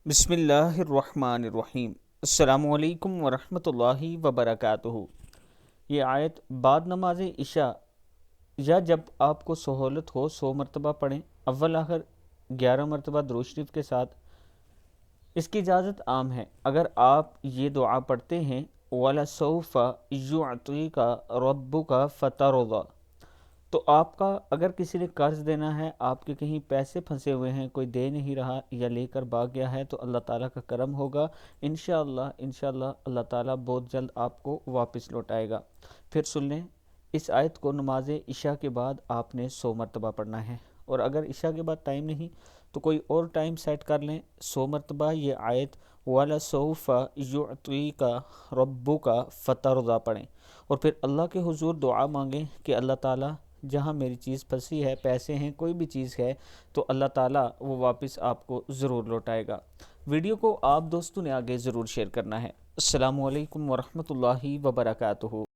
बिस्मिल्लाहिर्रहमानिर्रहीम। अस्सलामु अलैकुम वरहमतुल्लाहि वबरकातुहू। ये आयत बाद नमाज इशा या जब आपको सहूलत हो 100 मरतबा पढ़ें, अव्वल आखिर 11 मरतबा दुरूद शरीफ के साथ। इसकी इजाज़त आम है। अगर आप ये दुआ पढ़ते हैं वला सौफ़ा युअतीका रब्बुका फतरदा, तो आपका अगर किसी ने कर्ज देना है, आपके कहीं पैसे फंसे हुए हैं, कोई दे नहीं रहा या लेकर भाग गया है, तो अल्लाह ताला का करम होगा। इंशाअल्लाह अल्लाह ताला बहुत जल्द आपको वापस लौटाएगा। फिर सुन लें, इस आयत को नमाज इशा के बाद आपने 100 मरतबा पढ़ना है, और अगर इशा के बाद टाइम नहीं तो कोई और टाइम सेट कर लें। 100 मरतबा ये आयत वाला सौफ़ा युअतीका रब्बुका फतरदा पढ़ें, और फिर अल्लाह के हुजूर दुआ मांगें कि अल्लाह ताला जहाँ मेरी चीज़ फंसी है, पैसे हैं, कोई भी चीज़ है, तो अल्लाह ताला वो वापस आपको ज़रूर लौटाएगा। वीडियो को आप दोस्तों ने आगे ज़रूर शेयर करना है। अस्सलामु अलैकुम वरहमतुल्लाहि वबरकातुहू।